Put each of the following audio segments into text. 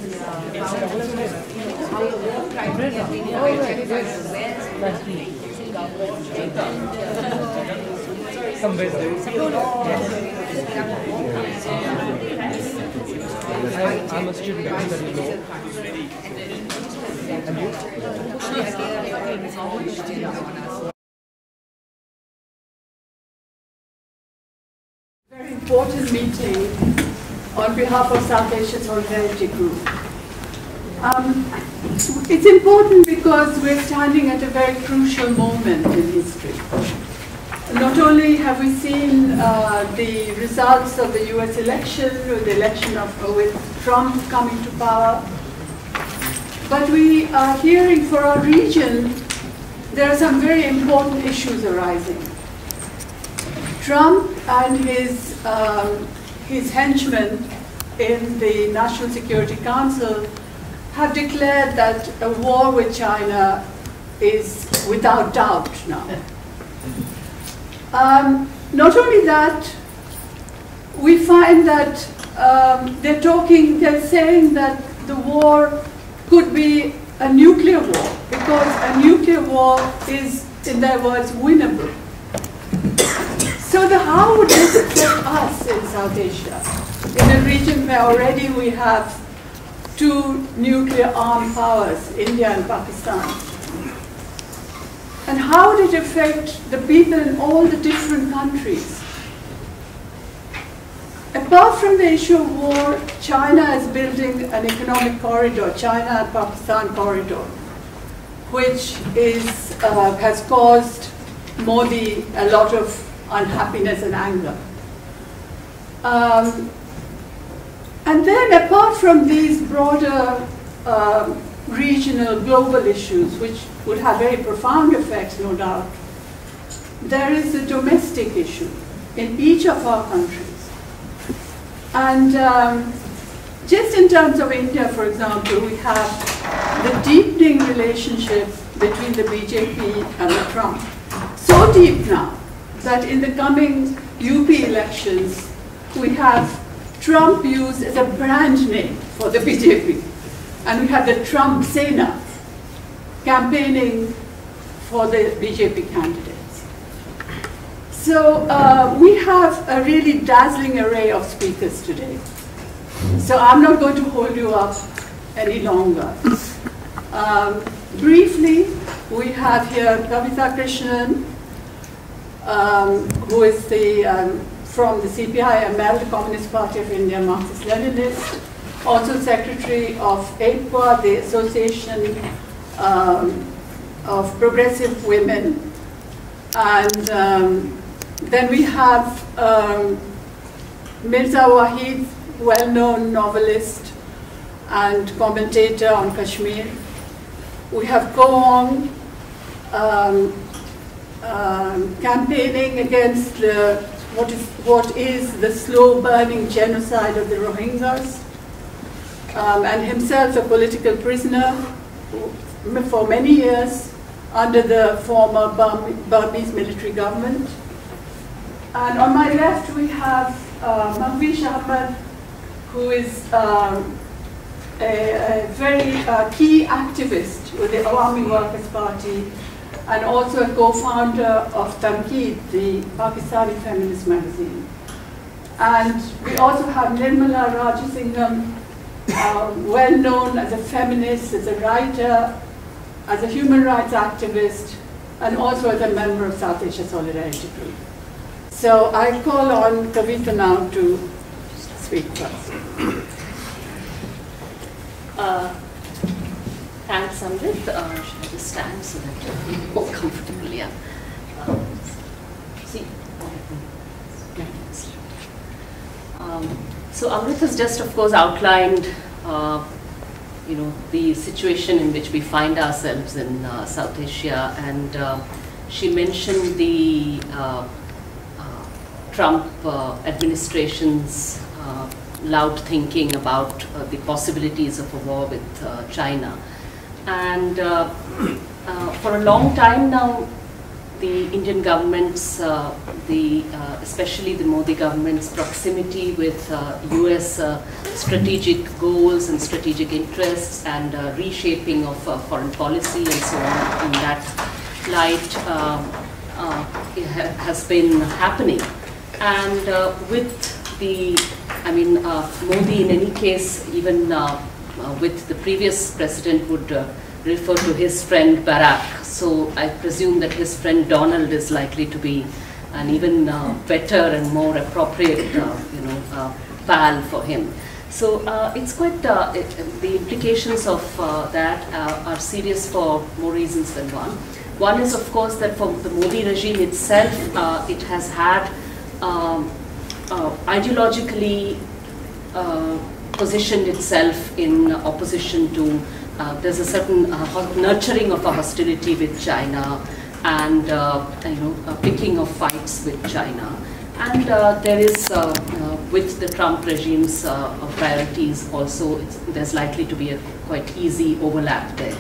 I'm a student at study law. Very important meeting on behalf of South Asia Solidarity Group. It's important because we're standing at a very crucial moment in history. Not only have we seen the results of the US election, or the election with Trump coming to power, but we are hearing for our region, there are some very important issues arising. Trump and his henchmen in the National Security Council have declared that a war with China is without doubt now. Not only that, we find that they're saying that the war could be a nuclear war, because a nuclear war is, in their words, winnable. So how would this affect us in South Asia, in a region where already we have two nuclear armed powers, India and Pakistan? And how would it affect the people in all the different countries? Apart from the issue of war, China is building an economic corridor, China and Pakistan corridor, which has caused Modi a lot of unhappiness and anger. And then apart from these broader regional, global issues, which would have very profound effects, no doubt, there is a domestic issue in each of our countries. And just in terms of India, for example, we have the deepening relationship between the BJP and the Trump. So deep now that in the coming UP elections, we have Trump used as a brand name for the BJP. And we have the Trump Sena campaigning for the BJP candidates. So we have a really dazzling array of speakers today. So I'm not going to hold you up any longer. Briefly, we have here Kavita Krishnan, who is from the CPI-ML, the Communist Party of India, Marxist-Leninist, also secretary of AIPWA, the Association of Progressive Women. And then we have Mirza Waheed, well-known novelist and commentator on Kashmir. We have Aung, campaigning against what is the slow-burning genocide of the Rohingyas, and himself a political prisoner for many years under the former Burmese military government. And on my left we have Mahvish Ahmad, who is a very key activist with the Awami Workers Party, and also a co-founder of Tanqeed, the Pakistani feminist magazine. And we also have Nirmala Rajasingam, well known as a feminist, as a writer, as a human rights activist, and also as a member of South Asia Solidarity Group. So I call on Kavita now to speak first. Thanks, Amrit. Should I just stand so that I'm more comfortable? Yeah. So Amrit has just, of course, outlined, the situation in which we find ourselves in South Asia, and she mentioned the Trump administration's loud thinking about the possibilities of a war with China. And for a long time now, the Indian government's, especially the Modi government's proximity with US strategic goals and strategic interests and reshaping of foreign policy and so on in that light has been happening. And with the, Modi in any case, even with the previous president would refer to his friend Barack. So I presume that his friend Donald is likely to be an even better and more appropriate, pal for him. So it's quite, the implications of that are serious for more reasons than one. One is, of course, that for the Modi regime itself, it has had ideologically positioned itself in opposition to, there's a certain nurturing of a hostility with China and picking of fights with China. And there is, with the Trump regime's priorities also, there's likely to be a quite easy overlap there.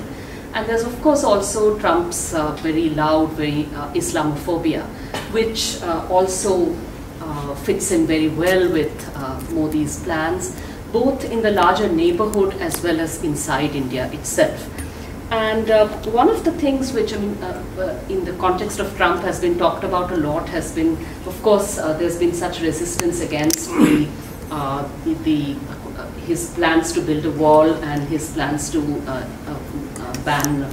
And there's of course also Trump's very loud, very Islamophobia, which also fits in very well with Modi's plans, both in the larger neighborhood as well as inside India itself. And one of the things which, in the context of Trump has been talked about a lot has been, of course, there's been such resistance against his plans to build a wall and his plans to ban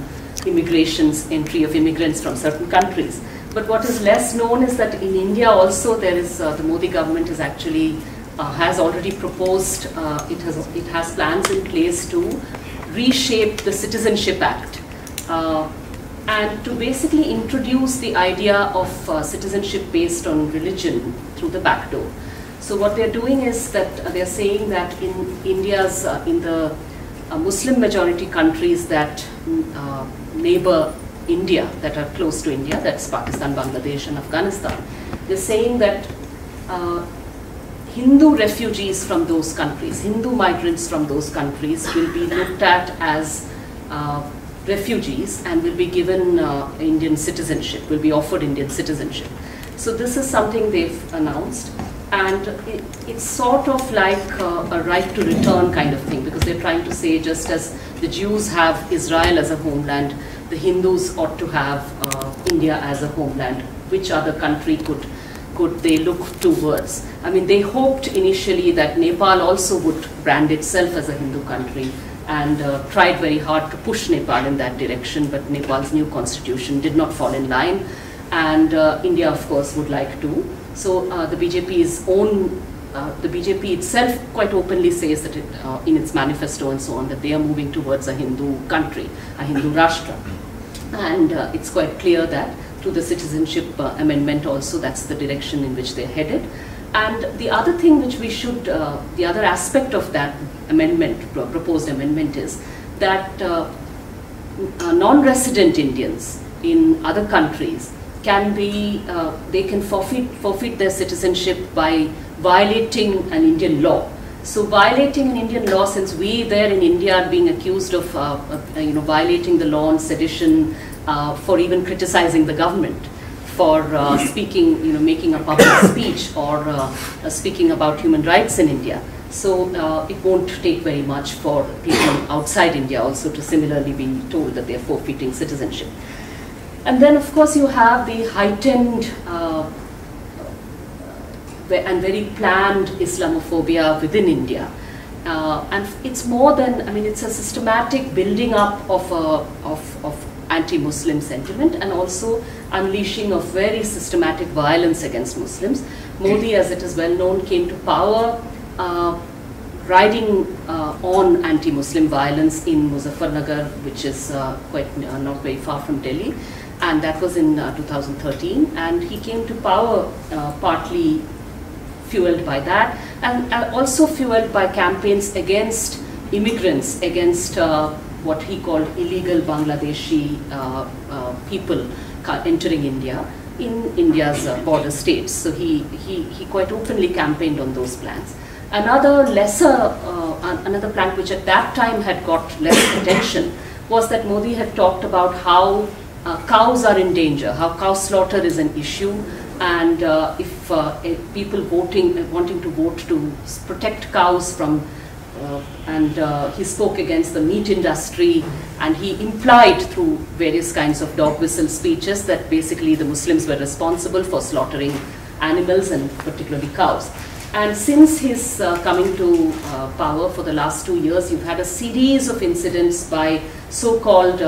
entry of immigrants from certain countries. But what is less known is that in India also there is, the Modi government is actually, has already proposed, it has plans in place to reshape the Citizenship Act and to basically introduce the idea of citizenship based on religion through the back door. So what they're doing is that they're saying that in India's, in the Muslim majority countries that neighbor India, that are close to India, that's Pakistan, Bangladesh and Afghanistan, they're saying that Hindu refugees from those countries, Hindu migrants from those countries will be looked at as refugees and will be given Indian citizenship, will be offered Indian citizenship. So this is something they've announced, and it's sort of like a right to return kind of thing, because they're trying to say just as the Jews have Israel as a homeland, the Hindus ought to have India as a homeland. Which other country could they look towards? I mean, they hoped initially that Nepal also would brand itself as a Hindu country and tried very hard to push Nepal in that direction, but Nepal's new constitution did not fall in line, and India, of course, would like to. So the BJP's own, the BJP itself quite openly says that in its manifesto and so on, that they are moving towards a Hindu country, a Hindu Rashtra. And it's quite clear that to the citizenship amendment also, that's the direction in which they're headed. And the other thing which we should, the other aspect of that amendment, proposed amendment, is that non-resident Indians in other countries can be, they can forfeit their citizenship by violating an Indian law. So violating an Indian law, since we there in India are being accused of violating the law on sedition, for even criticizing the government, for speaking, making a public speech, or speaking about human rights in India. So it won't take very much for people outside India also to similarly be told that they're forfeiting citizenship. And then of course you have the heightened and very planned Islamophobia within India. And it's more than, it's a systematic building up of anti-Muslim sentiment and also unleashing of very systematic violence against Muslims. Modi, as it is well known, came to power riding on anti-Muslim violence in Muzaffarnagar, which is quite not very far from Delhi, and that was in 2013, and he came to power partly fueled by that, and also fueled by campaigns against immigrants, against what he called illegal Bangladeshi people entering India in India's border states. So he quite openly campaigned on those plans. Another another plan which at that time had got less attention was that Modi had talked about how cows are in danger, how cow slaughter is an issue, and if people wanting to vote to protect cows from, he spoke against the meat industry, and he implied through various kinds of dog whistle speeches that basically the Muslims were responsible for slaughtering animals and particularly cows. And since his coming to power for the last 2 years, you've had a series of incidents by so-called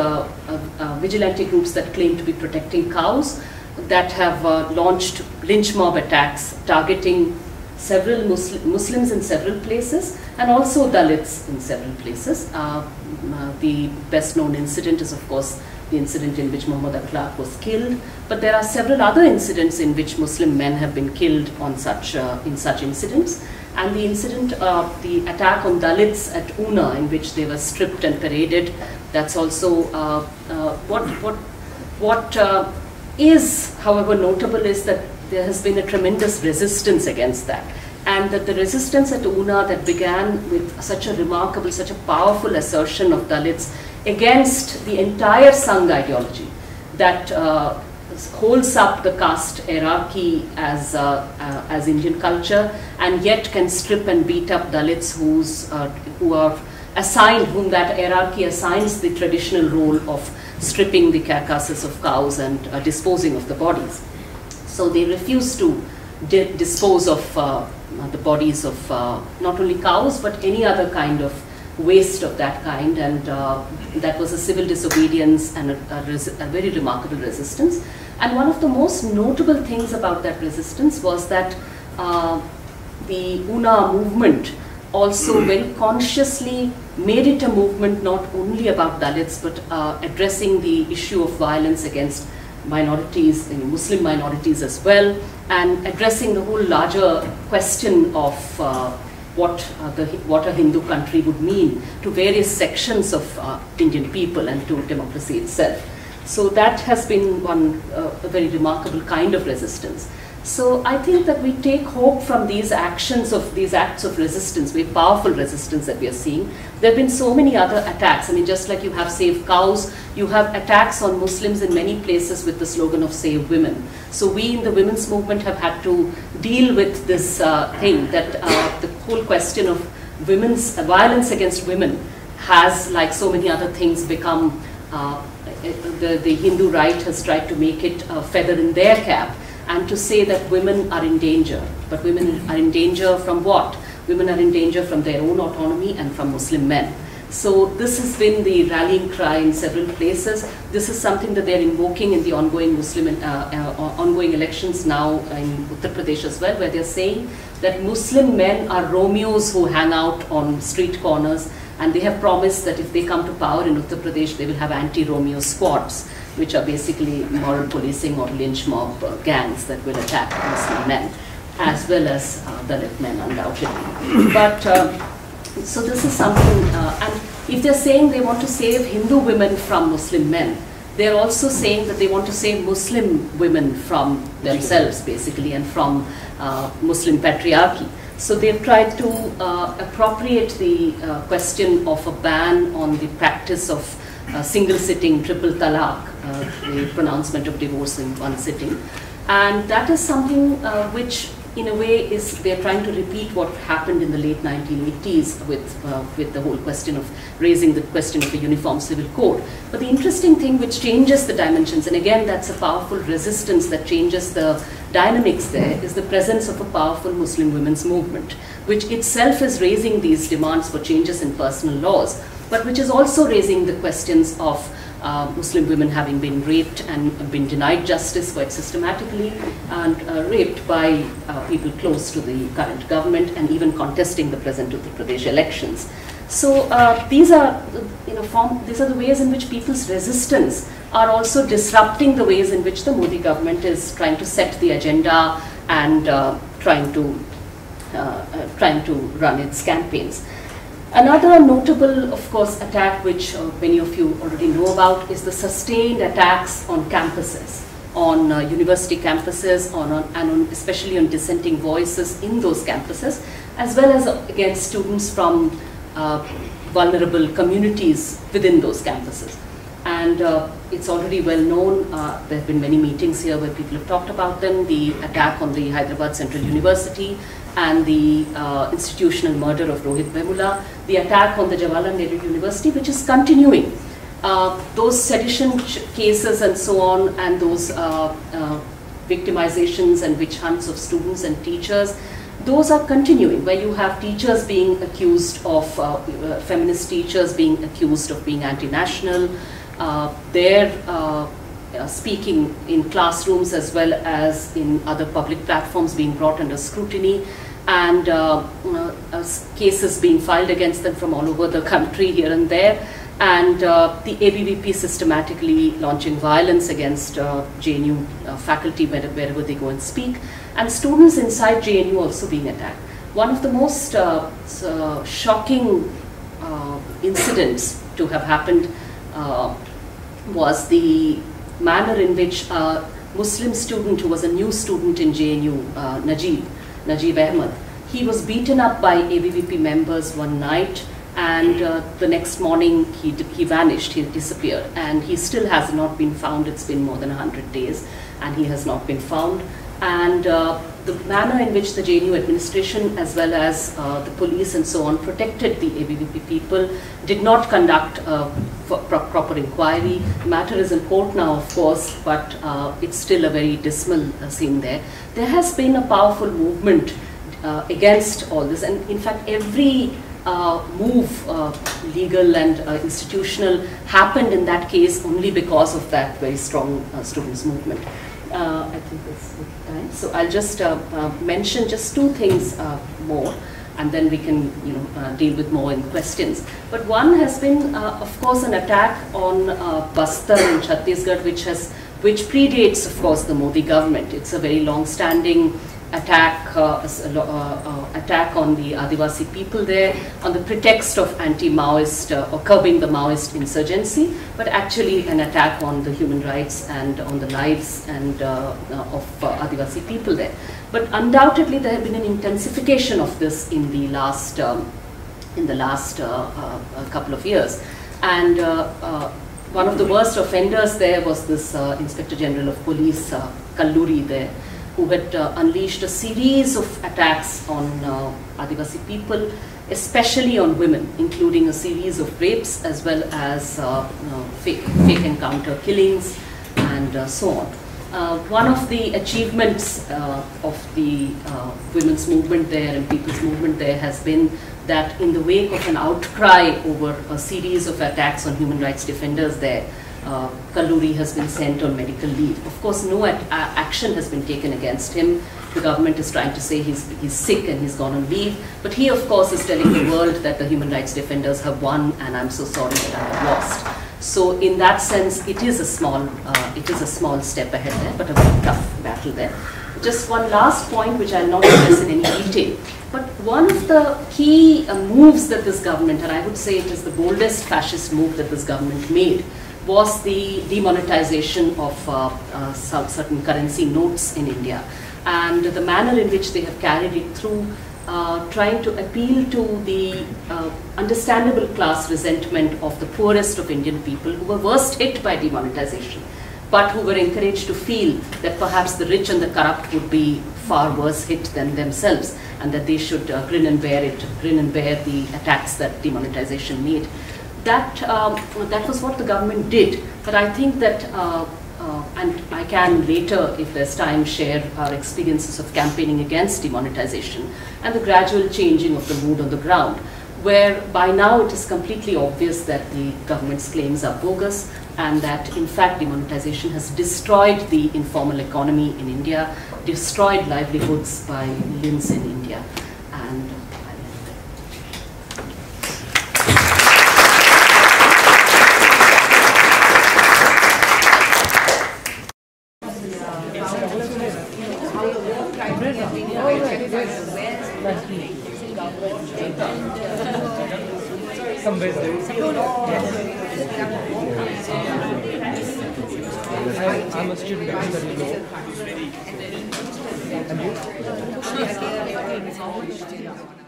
vigilante groups that claim to be protecting cows that have launched lynch mob attacks targeting several Muslims in several places and also Dalits in several places. The best known incident is, of course, the incident in which Muhammad Akhlaq was killed, but there are several other incidents in which Muslim men have been killed on in such incidents. And the incident, the attack on Dalits at Una, in which they were stripped and paraded, that's also what is, however, notable is that there has been a tremendous resistance against that. And that the resistance at Una that began with such a remarkable, such a powerful assertion of Dalits against the entire Sangh ideology that holds up the caste hierarchy as Indian culture, and yet can strip and beat up Dalits who are assigned, whom that hierarchy assigns the traditional role of stripping the carcasses of cows and disposing of the bodies. So they refuse to dispose of the bodies of not only cows but any other kind of waste of that kind, and that was a civil disobedience and a very remarkable resistance. And one of the most notable things about that resistance was that the Una movement also very consciously made it a movement not only about Dalits but addressing the issue of violence against minorities, Muslim minorities as well, and addressing the whole larger question of what a Hindu country would mean to various sections of Indian people and to democracy itself. So that has been a very remarkable kind of resistance. So I think that we take hope from these acts of resistance, very powerful resistance that we are seeing. There have been so many other attacks. I mean, just like you have Save Cows, you have attacks on Muslims in many places with the slogan of Save Women. So we in the women's movement have had to deal with this thing that the whole question of women's violence against women has, like so many other things, become, the Hindu right has tried to make it a feather in their cap, and to say that women are in danger. But women are in danger from what? Women are in danger from their own autonomy and from Muslim men. So this has been the rallying cry in several places. This is something that they're invoking in the ongoing ongoing elections now in Uttar Pradesh as well, where they're saying that Muslim men are Romeos who hang out on street corners, and they have promised that if they come to power in Uttar Pradesh, they will have anti-Romeo squads, which are basically moral policing or lynch mob gangs that will attack Muslim men, as well as Dalit men, undoubtedly. But so this is something, and if they're saying they want to save Hindu women from Muslim men, they're also saying that they want to save Muslim women from themselves, basically, and from Muslim patriarchy. So they've tried to appropriate the question of a ban on the practice of single sitting, triple talaq, the pronouncement of divorce in one sitting. And that is something which, in a way, they're trying to repeat what happened in the late 1980s with the whole question of raising the question of a uniform civil code. But the interesting thing which changes the dimensions, and again that's a powerful resistance that changes the dynamics there, is the presence of a powerful Muslim women's movement, which itself is raising these demands for changes in personal laws, but which is also raising the questions of Muslim women having been raped and been denied justice quite systematically, and raped by people close to the current government, and even contesting the present Uttar Pradesh elections. So these are the ways in which people's resistance are also disrupting the ways in which the Modi government is trying to set the agenda and trying to run its campaigns. Another notable, of course, attack which many of you already know about is the sustained attacks on campuses, on university campuses, especially on dissenting voices in those campuses, as well as against students from vulnerable communities within those campuses. And And it's already well known, there have been many meetings here where people have talked about them, the attack on the Hyderabad Central University and the institutional murder of Rohit Vemula, the attack on the Jawaharlal Nehru University, which is continuing. Those sedition cases and so on, and those victimizations and witch hunts of students and teachers, those are continuing, where you have teachers being accused of, feminist teachers being accused of being anti-national, they're speaking in classrooms as well as in other public platforms being brought under scrutiny, and cases being filed against them from all over the country here and there, and the ABVP systematically launching violence against JNU faculty wherever they go and speak, and students inside JNU also being attacked. One of the most shocking incidents to have happened was the manner in which a Muslim student who was a new student in JNU, Najib Ahmad, he was beaten up by ABVP members one night, and the next morning he vanished, he disappeared, and he still has not been found. It's been more than 100 days and he has not been found. And the manner in which the JNU administration as well as the police and so on protected the ABVP people, did not conduct proper inquiry. The matter is in court now, of course, but it's still a very dismal scene there. There has been a powerful movement against all this, and in fact every move, legal and institutional, happened in that case only because of that very strong students' movement. I think that's the time. So I'll just mention just two things more, and then we can deal with more in questions. But one has been, of course, an attack on Bastar in Chhattisgarh, which predates, of course, the Modi government. It's a very long-standing attack on the Adivasi people there on the pretext of anti-Maoist or curbing the Maoist insurgency, but actually an attack on the human rights and on the lives and of Adivasi people there. But undoubtedly there has been an intensification of this in the last couple of years, and one of the worst offenders there was this Inspector General of Police Kalluri there, who had unleashed a series of attacks on Adivasi people, especially on women, including a series of rapes as well as fake encounter killings and so on. One of the achievements of the women's movement there and people's movement there has been that in the wake of an outcry over a series of attacks on human rights defenders there, Kalluri has been sent on medical leave. Of course, no action has been taken against him. The government is trying to say he's sick and he's gone on leave. But he, of course, is telling the world that the human rights defenders have won, and I'm so sorry that I have lost. So, in that sense, it is a small step ahead there, but a very tough battle there. Just one last point, which I'll not address in any detail. But one of the key moves that this government, and I would say it is the boldest fascist move that this government made, was the demonetization of certain currency notes in India, and the manner in which they have carried it through, trying to appeal to the understandable class resentment of the poorest of Indian people who were worst hit by demonetization, but who were encouraged to feel that perhaps the rich and the corrupt would be far worse hit than themselves, and that they should grin and bear the attacks that demonetization made. That was what the government did, but I think that, and I can later, if there's time, share our experiences of campaigning against demonetization and the gradual changing of the mood on the ground, where by now it is completely obvious that the government's claims are bogus, and that in fact demonetization has destroyed the informal economy in India, destroyed livelihoods by millions in India. And I'm a student at LSBU. And you?